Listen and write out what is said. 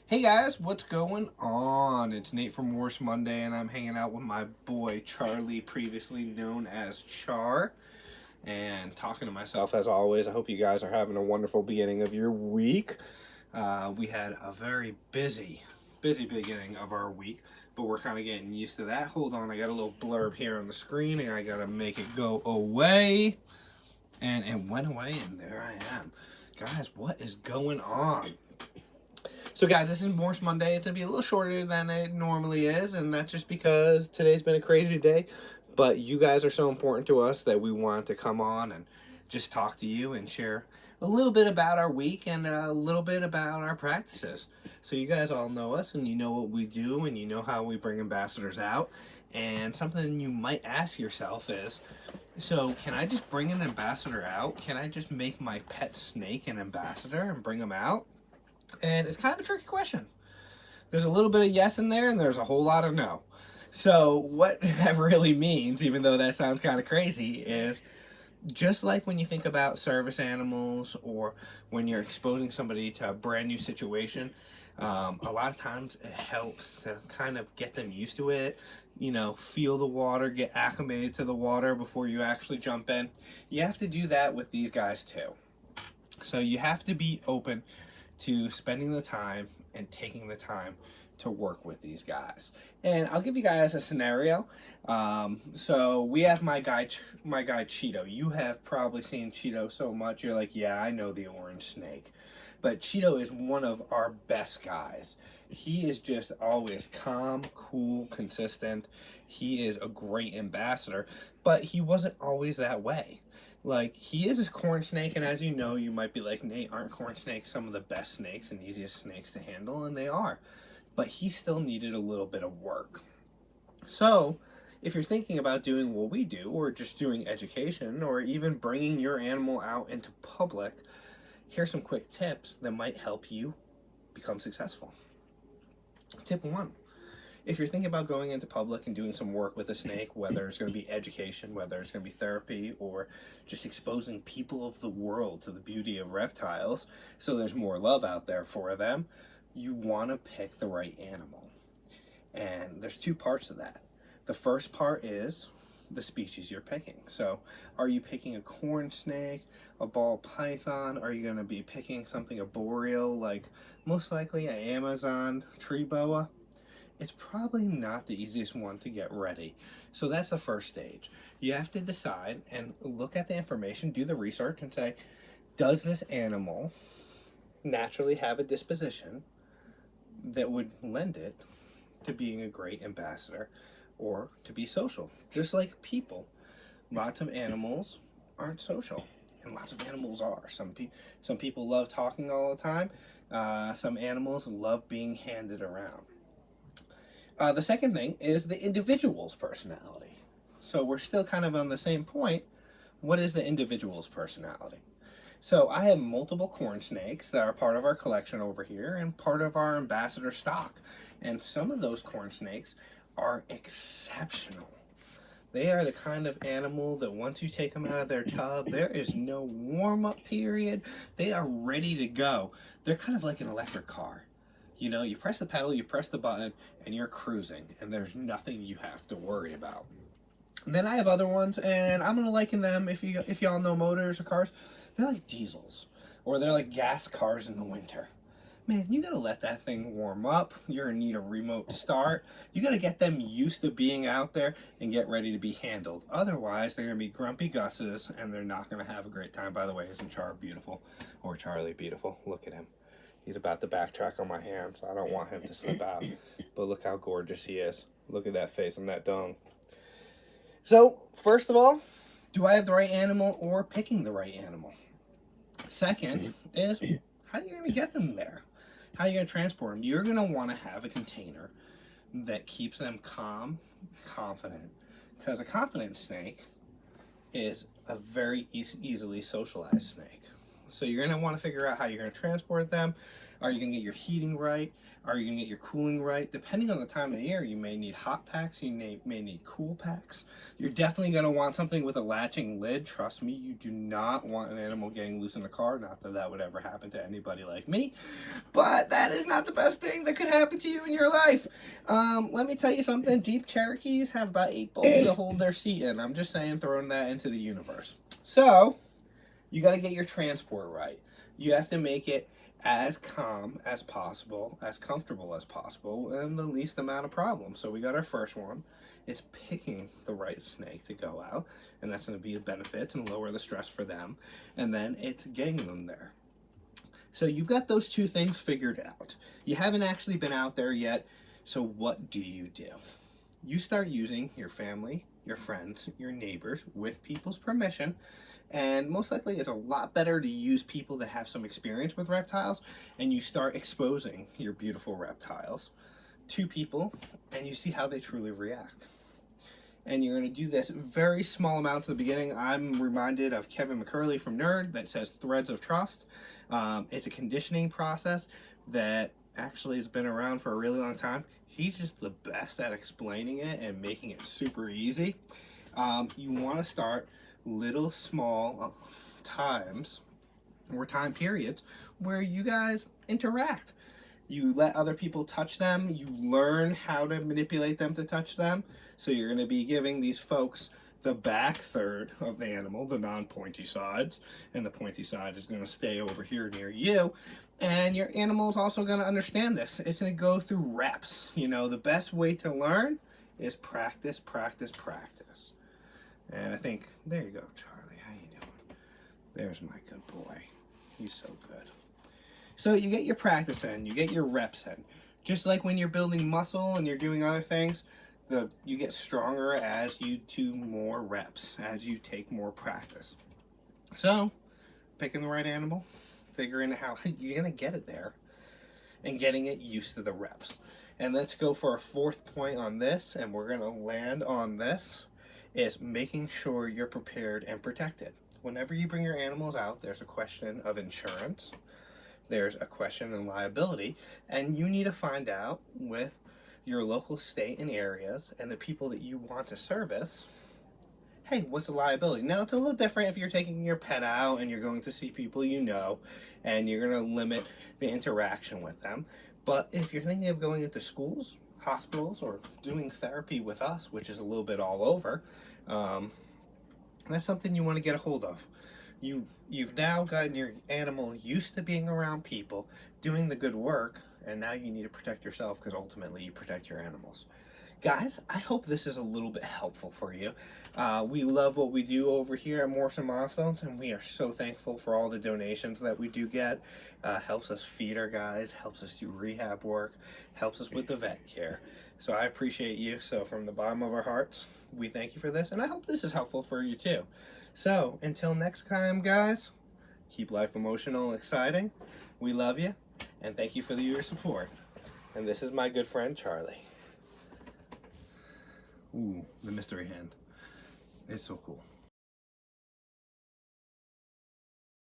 Hey guys, what's going on? It's Nate from Morphs Monday, and I'm hanging out with my boy Charlie, previously known as Char, and talking to myself as always. I hope you guys are having a wonderful beginning of your week. We had a very busy beginning of our week, but we're kind of getting used to that. Hold on, I got a little blurb here on the screen, and I gotta make it go away. And it went away, and there I am. Guys, what is going on? So, guys, this is Morse Monday. It's going to be a little shorter than it normally is, and that's just because today's been a crazy day. But you guys are so important to us that we wanted to come on and just talk to you and share a little bit about our week and a little bit about our practices. So, you guys all know us, and you know what we do, and you know how we bring ambassadors out. And something you might ask yourself is, so can I just bring an ambassador out? Can I just make my pet snake an ambassador and bring him out? And it's kind of a tricky question. There's a little bit of yes in there, and there's a whole lot of no. So, what that really means, even though that sounds kind of crazy, is just like when you think about service animals or when you're exposing somebody to a brand new situation, a lot of times it helps to kind of get them used to it, feel the water, get acclimated to the water before you actually jump in. You have to do that with these guys too. So, you have to be open to spending the time and taking the time to work with these guys. And I'll give you guys a scenario. So we have my guy Cheeto. You have probably seen Cheeto so much, you're like, yeah, I know the orange snake. But Cheeto is one of our best guys. He is just always calm, cool, consistent. He is a great ambassador, but he wasn't always that way. Like, he is a corn snake, and as you know, you might be like, Nate, aren't corn snakes some of the best snakes and easiest snakes to handle? And they are. But he still needed a little bit of work. So, if you're thinking about doing what we do, or just doing education, or even bringing your animal out into public, here's some quick tips that might help you become successful. Tip 1. If you're thinking about going into public and doing some work with a snake, whether it's going to be education, whether it's going to be therapy, or just exposing people of the world to the beauty of reptiles so there's more love out there for them, you want to pick the right animal. And there's two parts of that. The first part is the species you're picking. So are you picking a corn snake, a ball python? Are you going to be picking something arboreal, like most likely an Amazon tree boa? It's probably not the easiest one to get ready. So that's the first stage. You have to decide and look at the information, do the research, and say, does this animal naturally have a disposition that would lend it to being a great ambassador or to be social? Just like people, lots of animals aren't social, and lots of animals are. Some people love talking all the time. Some animals love being handed around. The second thing is the individual's personality. So we're still kind of on the same point. What is the individual's personality? So I have multiple corn snakes that are part of our collection over here and part of our ambassador stock. And some of those corn snakes are exceptional. They are the kind of animal that once you take them out of their tub, there is no warm-up period. They are ready to go. They're kind of like an electric car. You press the pedal, you press the button, and you're cruising, and there's nothing you have to worry about. And then I have other ones, and I'm gonna liken them, if y'all know motors or cars, they're like diesels, or they're like gas cars in the winter. Man, you gotta let that thing warm up. You're gonna need a remote start. You gotta get them used to being out there and get ready to be handled. Otherwise, they're gonna be grumpy Gus's, and they're not gonna have a great time. By the way, isn't Char beautiful? Or Charlie beautiful? Look at him. He's about to backtrack on my hand, so I don't want him to slip out. But look how gorgeous he is. Look at that face and that dome. So, first of all, do I have the right animal or picking the right animal? Second is, how are you going to get them there? How are you going to transport them? You're going to want to have a container that keeps them calm, confident. Because a confident snake is a very easily socialized snake. So you're going to want to figure out how you're going to transport them. Are you going to get your heating right? Are you going to get your cooling right? Depending on the time of year, you may need hot packs, you may need cool packs. You're definitely going to want something with a latching lid. Trust me, you do not want an animal getting loose in a car. Not that that would ever happen to anybody like me, but that is not the best thing that could happen to you in your life. Let me tell you something. Jeep Cherokees have about 8 bolts to hold their seat in. I'm just saying, throwing that into the universe. So you got to get your transport right. You have to make it as calm as possible, as comfortable as possible, and the least amount of problems. So we got our first one. It's picking the right snake to go out, and that's going to be the benefits and lower the stress for them. And then it's getting them there. So you've got those two things figured out. You haven't actually been out there yet, so what do? You start using your family, your friends, your neighbors, with people's permission. And most likely it's a lot better to use people that have some experience with reptiles, and you start exposing your beautiful reptiles to people and you see how they truly react. And you're going to do this very small amounts at the beginning. I'm reminded of Kevin McCurley from Nerd that says threads of trust. It's a conditioning process that actually has been around for a really long time. He's just the best at explaining it and making it super easy. You want to start little small times or time periods where you guys interact. You let other people touch them. You learn how to manipulate them to touch them. So you're going to be giving these folks the back third of the animal, the non-pointy sides, and the pointy side is going to stay over here near you. And your animal is also going to understand this. It's going to go through reps. You know, the best way to learn is practice, practice, practice. And I think, there you go, Charlie. How you doing? There's my good boy. He's so good. So you get your practice in, you get your reps in. Just like when you're building muscle and you're doing other things, you get stronger as you do more reps, as you take more practice. So, picking the right animal, figuring out how you're going to get it there, and getting it used to the reps. And let's go for our fourth point on this, and we're going to land on this, is making sure you're prepared and protected. Whenever you bring your animals out, there's a question of insurance, there's a question of liability, and you need to find out with your local state and areas and the people that you want to service, hey, what's the liability? Now, it's a little different if you're taking your pet out and you're going to see people you know, and you're going to limit the interaction with them. But if you're thinking of going into schools, hospitals, or doing therapy with us, which is a little bit all over, that's something you want to get a hold of. You've now gotten your animal used to being around people, doing the good work, and now you need to protect yourself because ultimately you protect your animals. Guys, I hope this is a little bit helpful for you. We love what we do over here at Morphs Milestones, and we are so thankful for all the donations that we do get. Helps us feed our guys, helps us do rehab work, helps us with the vet care. So I appreciate you. So from the bottom of our hearts, we thank you for this, and I hope this is helpful for you too. So until next time, guys, keep life emotional and exciting. We love you, and thank you for your support. And this is my good friend, Charlie. Ooh, the mystery hand. It's so cool.